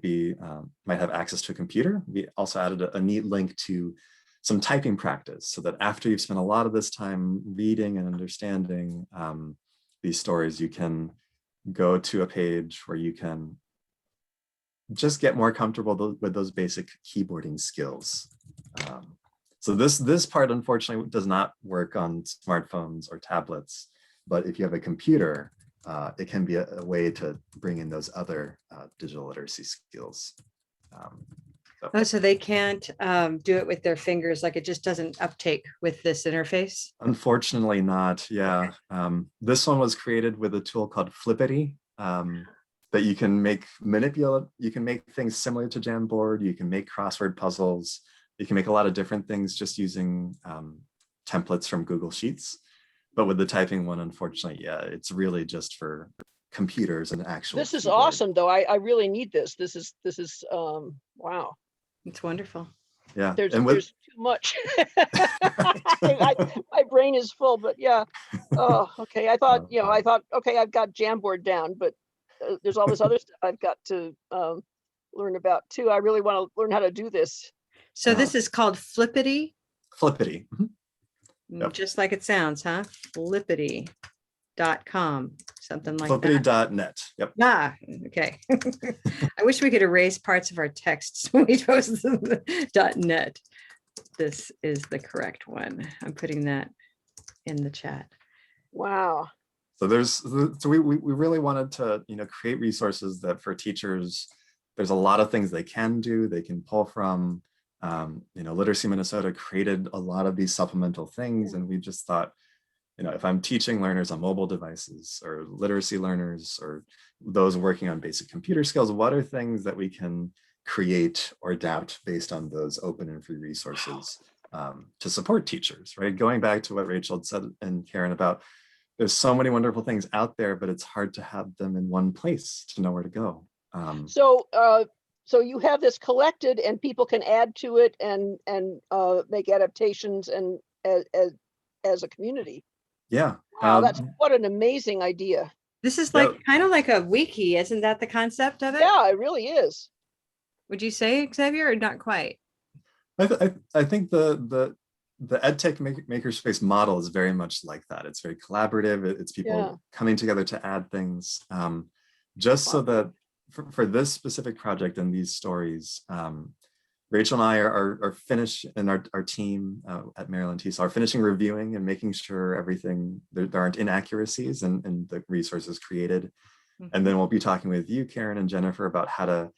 Speaker 2: have access to a computer, we also added a neat link to some typing practice, so that after you've spent a lot of this time reading and understanding these stories, you can go to a page where you can just get more comfortable with those basic keyboarding skills. So this part, unfortunately, does not work on smartphones or tablets, but if you have a computer, it can be a way to bring in those other digital literacy skills.
Speaker 1: So they can't do it with their fingers, like it just doesn't uptake with this interface?
Speaker 2: Unfortunately not, yeah. This one was created with a tool called Flippity that you can you can make things similar to Jamboard, you can make crossword puzzles, you can make a lot of different things just using templates from Google Sheets. But with the typing one, unfortunately, yeah, it's really just for computers and actual
Speaker 7: This is
Speaker 2: keyboard.
Speaker 7: awesome, though. I really need this. This is wow.
Speaker 1: It's wonderful.
Speaker 2: Yeah,
Speaker 7: There's too much. My brain is full, but yeah. Oh, okay. I thought, okay, I've got Jamboard down, but there's all this other stuff I've got to learn about too. I really want to learn how to do this.
Speaker 1: So this is called Flippity?
Speaker 2: Flippity. Mhm. Yep.
Speaker 1: Just like it sounds, huh? Flippity.com, something like that.
Speaker 2: Flippity.net. Yep.
Speaker 1: Ah, okay. I wish we could erase parts of our texts when we post the .net. This is the correct one. I'm putting that in the chat.
Speaker 7: Wow.
Speaker 2: So we really wanted to, create resources that for teachers, there's a lot of things they can do, they can pull from. Literacy Minnesota created a lot of these supplemental things, and we just thought, if I'm teaching learners on mobile devices or literacy learners or those working on basic computer skills, what are things that we can create or adapt based on those open and free resources to support teachers, right? Going back to what Rachel said and Karen about, there's so many wonderful things out there, but it's hard to have them in one place to know where to go.
Speaker 7: So you have this collected, and people can add to it and make adaptations and as a community.
Speaker 2: Yeah.
Speaker 7: Wow, what an amazing idea.
Speaker 1: This is like kind of like a wiki, isn't that the concept of it?
Speaker 7: Yeah, it really is.
Speaker 1: Would you say, Xavier, or not quite?
Speaker 2: I think the EdTech Makerspace model is very much like that. It's very collaborative. It's people coming together to add things, just so that for this specific project and these stories, Rachel and I are finished, and our team at Maryland TESOL are finishing reviewing and making sure everything, there aren't inaccuracies in the resources created. And then we'll be talking with you, Karen and Jennifer, about how to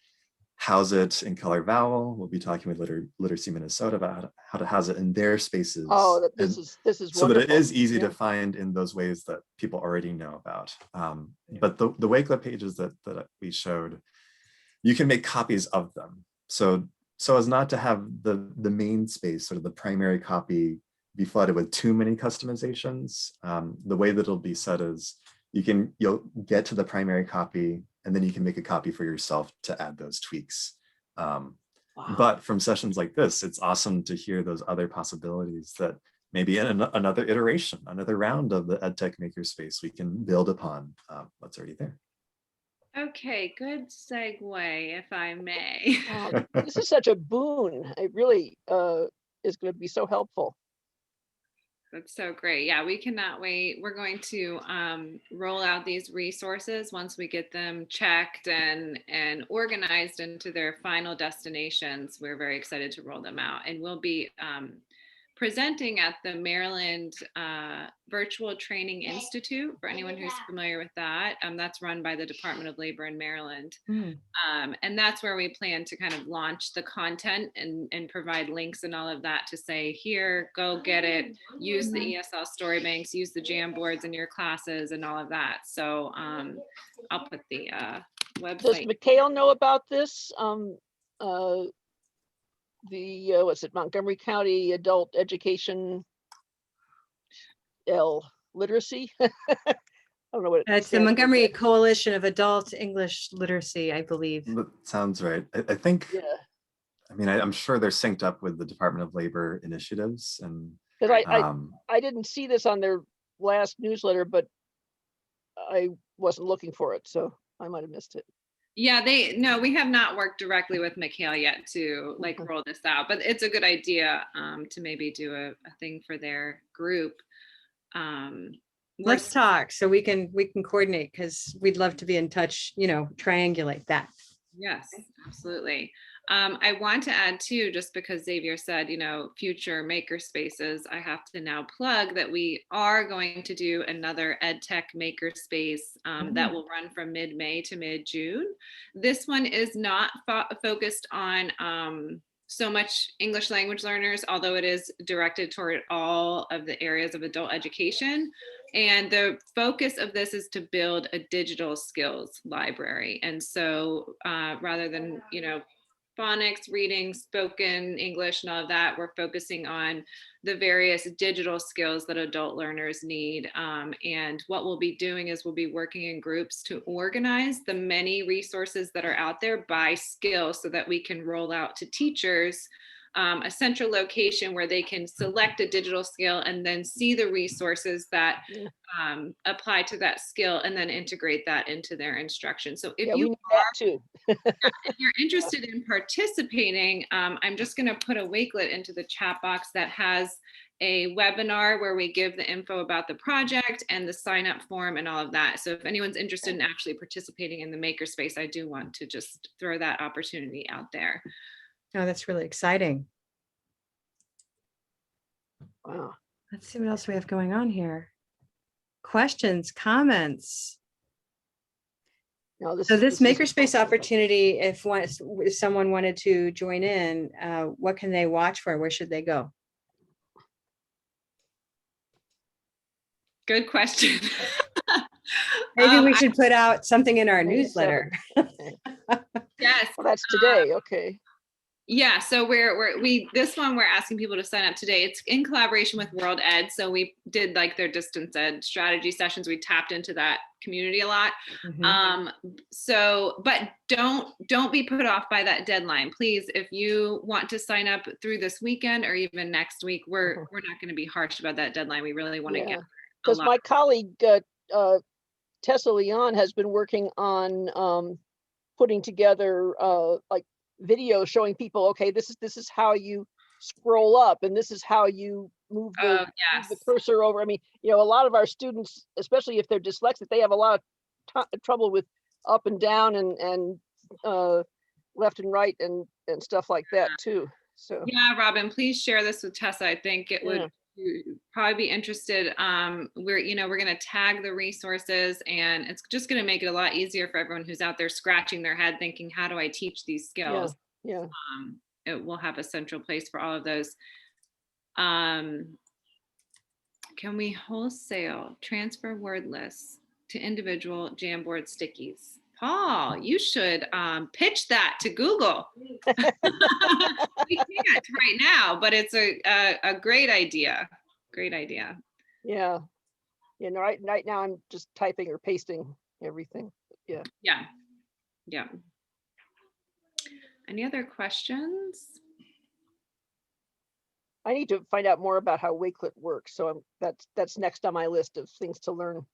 Speaker 2: house it in Color Vowel. We'll be talking with Literacy Minnesota about how to house it in their spaces.
Speaker 7: Oh, this is
Speaker 2: so
Speaker 7: wonderful.
Speaker 2: that it is easy to find in those ways that people already know about. But the Wakelet pages that we showed, you can make copies of them. So as not to have the main space, sort of the primary copy, be flooded with too many customizations. The way that it'll be set is you'll get to the primary copy, and then you can make a copy for yourself to add those tweaks. But from sessions like this, it's awesome to hear those other possibilities that maybe in another iteration, another round of the EdTech Makerspace, we can build upon what's already there.
Speaker 3: Okay, good segue, if I may.
Speaker 7: This is such a boon. It really is going to be so helpful.
Speaker 3: That's so great. Yeah, we cannot wait. We're going to roll out these resources once we get them checked and organized into their final destinations. We're very excited to roll them out, and we'll be presenting at the Maryland Virtual Training Institute, for anyone who's familiar with that. That's run by the Department of Labor in Maryland. And that's where we plan to kind of launch the content and provide links and all of that to say, here, go get it, use the ESL story banks, use the Jamboards in your classes and all of that. So I'll put the website.
Speaker 7: Does Mikhail know about this? What's it, Montgomery County Adult Education Literacy? I don't know what
Speaker 1: It's the Montgomery Coalition of Adult English Literacy, I believe.
Speaker 2: That sounds right. I think,
Speaker 7: yeah.
Speaker 2: I mean, I'm sure they're synced up with the Department of Labor initiatives. And
Speaker 7: because I didn't see this on their last newsletter, but I wasn't looking for it, so I might have missed it.
Speaker 3: Yeah, we have not worked directly with Mikhail yet to like roll this out, but it's a good idea to maybe do a thing for their group.
Speaker 1: Let's talk so we can coordinate, because we'd love to be in touch, triangulate that.
Speaker 3: Yes, absolutely. I want to add too, just because Xavier said, future maker spaces, I have to now plug that we are going to do another EdTech Makerspace that will run from mid-May to mid-June. This one is not focused on so much English language learners, although it is directed toward all of the areas of adult education. And the focus of this is to build a digital skills library. And so rather than, phonics, reading, spoken English, and all of that, we're focusing on the various digital skills that adult learners need. And what we'll be doing is we'll be working in groups to organize the many resources that are out there by skill so that we can roll out to teachers a central location where they can select a digital skill and then see the resources that
Speaker 7: Yeah.
Speaker 3: apply to that skill and then integrate that into their instruction. So if
Speaker 7: Yeah, we
Speaker 3: you
Speaker 7: need that too.
Speaker 3: if you're interested in participating, I'm just going to put a Wakelet into the chat box that has a webinar where we give the info about the project and the sign up form and all of that. So if anyone's interested in actually participating in the Makerspace, I do want to just throw that opportunity out there.
Speaker 1: Oh, that's really exciting.
Speaker 7: Wow.
Speaker 1: Let's see what else we have going on here. Questions, comments.
Speaker 7: No, this
Speaker 1: So
Speaker 7: is-
Speaker 1: this
Speaker 7: this is-
Speaker 1: Makerspace opportunity, if someone wanted to join in, what can they watch for? Where should they go?
Speaker 3: Good question.
Speaker 1: Maybe we should put out something in our
Speaker 7: 27.
Speaker 1: newsletter.
Speaker 3: Yes.
Speaker 7: Well, that's today. Okay.
Speaker 3: Yeah, so this one we're asking people to sign up today. It's in collaboration with World Ed. So we did like their distance ed strategy sessions. We tapped into that community a lot.
Speaker 1: Mhm.
Speaker 3: But don't be put off by that deadline. Please, if you want to sign up through this weekend or even next week, we're not going to be harsh about that deadline. We really want to
Speaker 7: Yeah.
Speaker 3: get
Speaker 7: Because my colleague, Tessa Leon, has been working on putting together like videos showing people, okay, this is how you scroll up and this is how you move the cursor over. I mean, a lot of our students, especially if they're dyslexic, they have a lot of trouble with up and down and left and right and stuff like that too. So
Speaker 3: yeah, Robin, please share this with Tessa. I think it would you'd probably be interested. We're going to tag the resources, and it's just going to make it a lot easier for everyone who's out there scratching their head thinking, how do I teach these skills?
Speaker 7: Yeah.
Speaker 3: It will have a central place for all of those. Can we wholesale transfer word lists to individual Jamboard stickies? Paul, you should pitch that to Google. We can't right now, but it's a great idea. Great idea.
Speaker 7: Yeah. Right now I'm just typing or pasting everything. Yeah.
Speaker 3: Any other questions?
Speaker 7: I need to find out more about how Wakelet works. So that's next on my list of things to learn.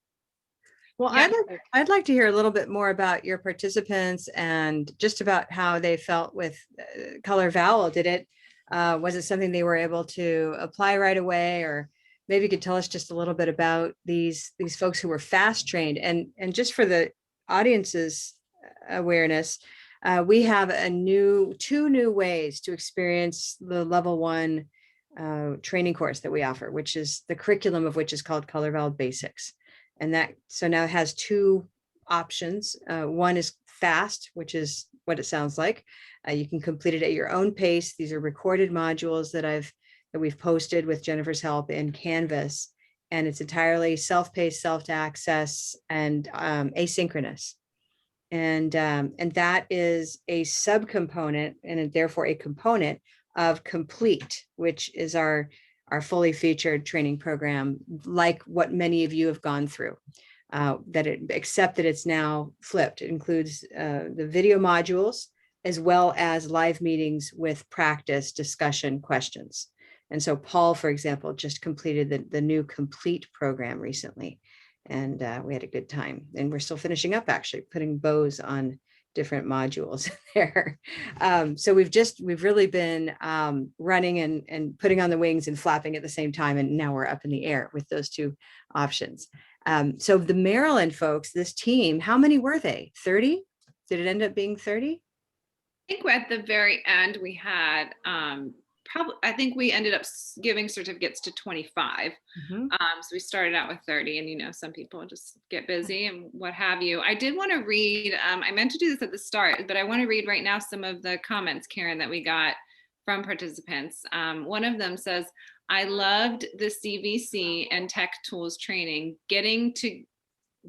Speaker 1: Well, I'd like to hear a little bit more about your participants and just about how they felt with Color Vowel. Was it something they were able to apply right away, or maybe you could tell us just a little bit about these folks who were fast trained, and just for the audience's awareness, we have two new ways to experience the level 1 training course that we offer, which is the curriculum of which is called Color Vowel Basics. And so now it has 2 options. One is fast, which is what it sounds like. You can complete it at your own pace. These are recorded modules that we've posted with Jennifer's help in Canvas, and it's entirely self-paced, self-access, and asynchronous. And that is a subcomponent and therefore a component of Complete, which is our fully featured training program, like what many of you have gone through, except that it's now flipped. It includes the video modules as well as live meetings with practice, discussion, questions. And so Paul, for example, just completed the new Complete program recently, and we had a good time. And we're still finishing up, actually, putting bows on different modules there. So we've really been running and putting on the wings and flapping at the same time. And now we're up in the air with those 2 options. So the Maryland folks, this team, how many were they? 30? Did it end up being 30?
Speaker 3: I think at the very end we had I think we ended up giving certificates to 25. So we started out with 30, and some people just get busy and what have you. I did want to read, I meant to do this at the start, but I want to read right now some of the comments, Karen, that we got from participants. One of them says, I loved the CVC and tech tools training.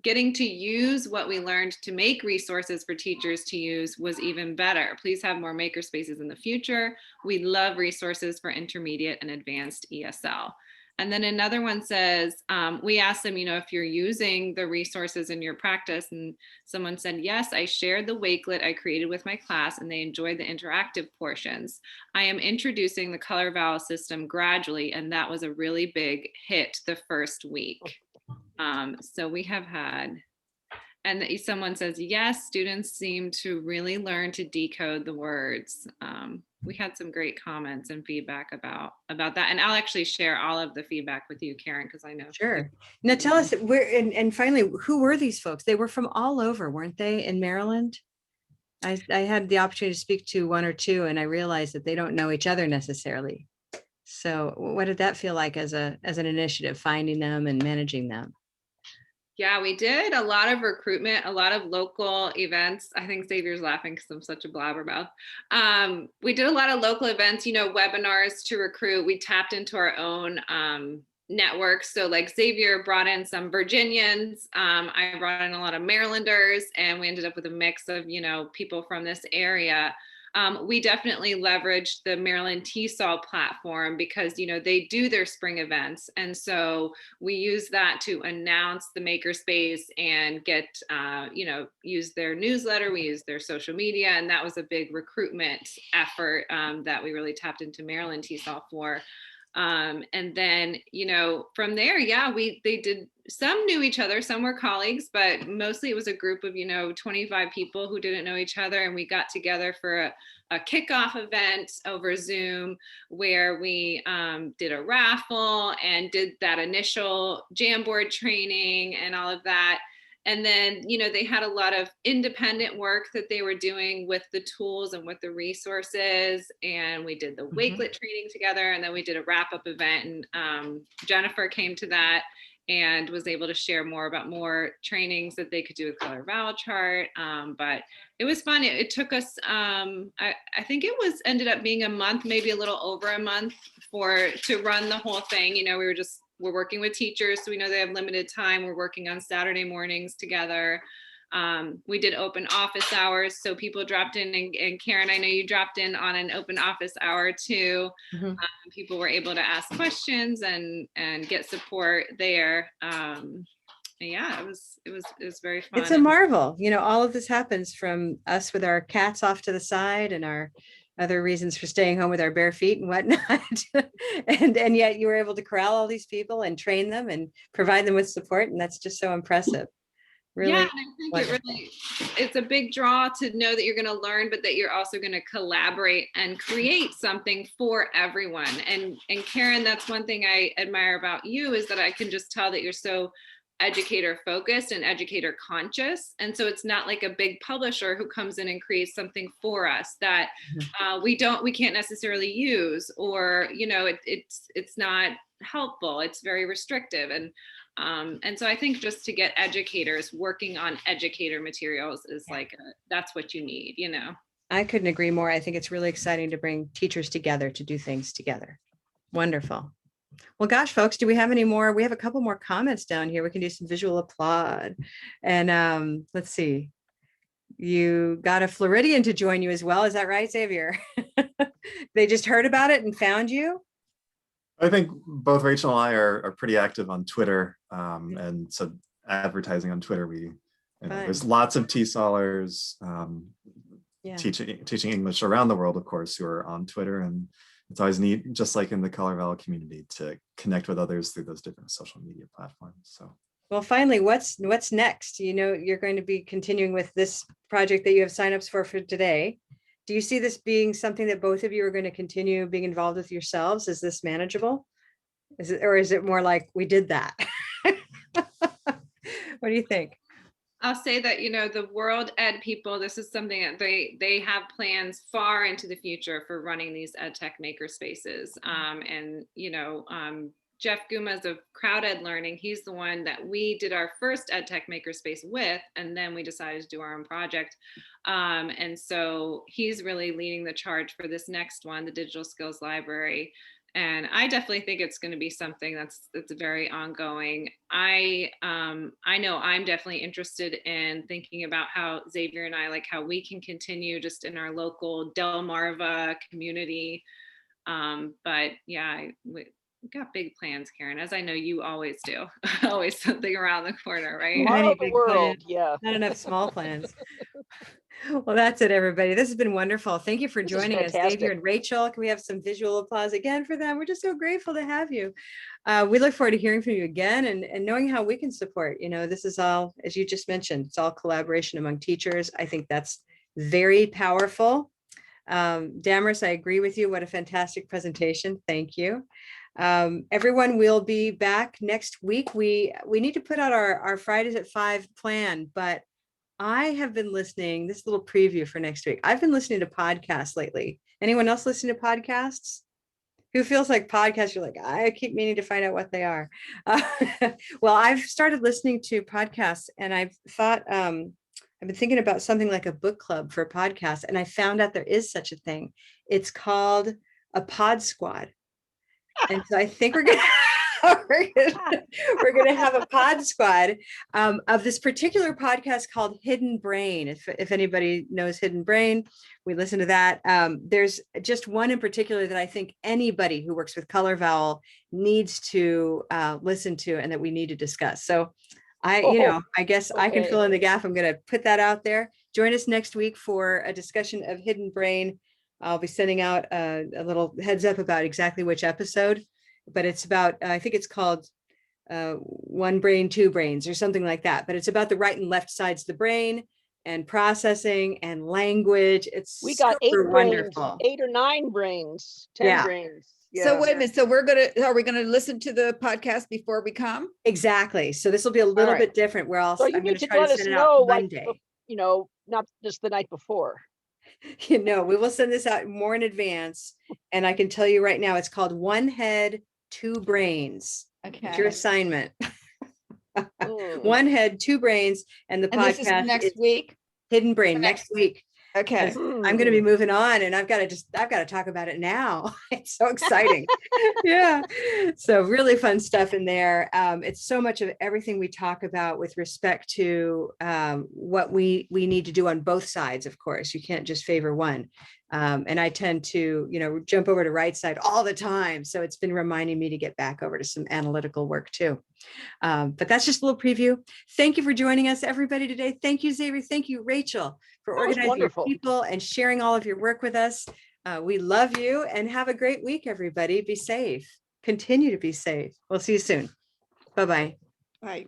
Speaker 3: Getting to use what we learned to make resources for teachers to use was even better. Please have more makerspaces in the future. We love resources for intermediate and advanced ESL. And then another one says, we asked them, if you're using the resources in your practice, and someone said, yes, I shared the Wakelet I created with my class and they enjoyed the interactive portions. I am introducing the Color Vowel system gradually, and that was a really big hit the first week. So we have had, and someone says, yes, students seem to really learn to decode the words. We had some great comments and feedback about that. And I'll actually share all of the feedback with you, Karen, because I know.
Speaker 1: Sure. Now tell us and finally, who were these folks? They were from all over, weren't they, in Maryland? I had the opportunity to speak to one or two, and I realized that they don't know each other necessarily. So what did that feel like as an initiative, finding them and managing them?
Speaker 3: Yeah, we did a lot of recruitment, a lot of local events. I think Xavier's laughing because I'm such a blabbermouth. We did a lot of local events, webinars to recruit. We tapped into our own networks. So like Xavier brought in some Virginians. I brought in a lot of Marylanders, and we ended up with a mix of, people from this area. We definitely leveraged the Maryland TESOL platform because, they do their spring events. And so we use that to announce the Makerspace and get, use their newsletter. We use their social media. And that was a big recruitment effort that we really tapped into Maryland TESOL for. And then, from there, they did, some knew each other, some were colleagues, but mostly it was a group of, 25 people who didn't know each other. And we got together for a kickoff event over Zoom where we did a raffle and did that initial Jamboard training and all of that. And then, they had a lot of independent work that they were doing with the tools and with the resources. And we did the Wakelet training together. And then we did a wrap-up event. And Jennifer came to that and was able to share more about more trainings that they could do with Color Vowel chart. But it was fun. It took us, I think it ended up being a month, maybe a little over a month to run the whole thing. We're working with teachers, so we know they have limited time. We're working on Saturday mornings together. We did open office hours, so people dropped in, and Karen, I know you dropped in on an open office hour too. People were able to ask questions and get support there. Yeah, it was very fun.
Speaker 1: It's a marvel. All of this happens from us with our cats off to the side and our other reasons for staying home with our bare feet and whatnot. and yet you were able to corral all these people and train them and provide them with support. And that's just so impressive. Really.
Speaker 3: Yeah, and I think it's a big draw to know that you're going to learn, but that you're also going to collaborate and create something for everyone. And Karen, that's one thing I admire about you, is that I can just tell that you're so educator focused and educator conscious. And so it's not like a big publisher who comes in and creates something for us that we can't necessarily use, or, it's not helpful. It's very restrictive. And so I think just to get educators working on educator materials is that's what you need,
Speaker 1: I couldn't agree more. I think it's really exciting to bring teachers together to do things together. Wonderful. Well, gosh, folks, do we have any more? We have a couple more comments down here. We can do some visual applaud. And let's see. You got a Floridian to join you as well. Is that right, Xavier? They just heard about it and found you?
Speaker 2: I think both Rachel and I are pretty active on Twitter. And so advertising on Twitter, there's lots of TESOLers teaching English around the world, of course, who are on Twitter. And it's always neat, just like in the Color Vowel community, to connect with others through those different social media platforms. So,
Speaker 1: well, finally, what's next? You're going to be continuing with this project that you have signups for today. Do you see this being something that both of you are going to continue being involved with yourselves? Is this manageable? Is it more like we did that? What do you think?
Speaker 3: I'll say that, the World Ed people, this is something that they have plans far into the future for running these EdTech Makerspaces. Jeff Gumas of Crowd Ed Learning, he's the one that we did our first EdTech Makerspace with, and then we decided to do our own project. And so he's really leading the charge for this next one, the Digital Skills Library. And I definitely think it's going to be something that's very ongoing. I know I'm definitely interested in thinking about how Xavier and I, how we can continue just in our local Delmarva community. But yeah, We've got big plans, Karen, as I know you always do. Always something around the corner, right?
Speaker 1: Many
Speaker 7: Tomorrow the
Speaker 1: big
Speaker 7: world,
Speaker 1: plans.
Speaker 7: yeah.
Speaker 1: Not enough small plans. Well, that's it, everybody. This has been wonderful. Thank you for
Speaker 7: This is
Speaker 1: joining us, Xavier
Speaker 7: fantastic.
Speaker 1: and Rachel. Can we have some visual applause again for them? We're just so grateful to have you. We look forward to hearing from you again and knowing how we can support. You know, this is all, as you just mentioned, it's all collaboration among teachers. I think that's very powerful. Damaris, I agree with you. What a fantastic presentation. Thank you. Everyone will be back next week. We need to put out our Fridays at 5 plan, but I have been listening, this little preview for next week. I've been listening to podcasts lately. Anyone else listening to podcasts? Who feels like podcasts? You're like, I keep meaning to find out what they are. Well, I've started listening to podcasts and I've thought, I've been thinking about something like a book club for podcasts, and I found out there is such a thing. It's called a pod squad. And so I think we're gonna have a pod squad of this particular podcast called Hidden Brain. If anybody knows Hidden Brain, we listen to that. There's just one in particular that I think anybody who works with Color Vowel needs to listen to and that we need to discuss. So I guess I can
Speaker 7: Okay.
Speaker 1: fill in the gap. I'm going to put that out there. Join us next week for a discussion of Hidden Brain. I'll be sending out a little heads up about exactly which episode, but it's about, I think it's called One Brain, Two Brains or something like that. But it's about the right and left sides of the brain and processing and language. It's
Speaker 7: We got 8
Speaker 1: super
Speaker 7: brains,
Speaker 1: wonderful.
Speaker 7: 8 or 9 brains, 10
Speaker 1: Yeah.
Speaker 7: brains.
Speaker 8: So
Speaker 7: Yeah.
Speaker 8: wait a minute, so are we gonna listen to the podcast before we come?
Speaker 1: Exactly. So this will be a little
Speaker 8: right.
Speaker 1: bit different where
Speaker 7: So
Speaker 1: I'm
Speaker 7: you
Speaker 1: going
Speaker 7: need
Speaker 1: to
Speaker 7: to
Speaker 1: try to
Speaker 7: let us
Speaker 1: send it
Speaker 7: know,
Speaker 1: out
Speaker 7: like,
Speaker 1: Monday.
Speaker 7: not just the night before.
Speaker 1: You know, we will send this out more in advance. And I can tell you right now, it's called One Head, Two Brains. It's your
Speaker 8: Okay.
Speaker 1: assignment.
Speaker 7: Mm.
Speaker 1: One head, two brains, and the
Speaker 8: And this is
Speaker 1: podcast
Speaker 8: next
Speaker 1: is
Speaker 8: week?
Speaker 1: Hidden Brain next week.
Speaker 8: Okay.
Speaker 1: I'm going to be moving on and I've got to talk about it now. It's so exciting. Yeah. So really fun stuff in there. It's so much of everything we talk about with respect to what we need to do on both sides. Of course, you can't just favor one. And I tend to, jump over to right side all the time. So it's been reminding me to get back over to some analytical work too. But that's just a little preview. Thank you for joining us, everybody, today. Thank you, Xavier. Thank you, Rachel, for
Speaker 7: That was
Speaker 1: organizing your
Speaker 7: wonderful.
Speaker 1: people and sharing all of your work with us. We love you and have a great week, everybody. Be safe. Continue to be safe. We'll see you soon. Bye-bye.
Speaker 8: Right.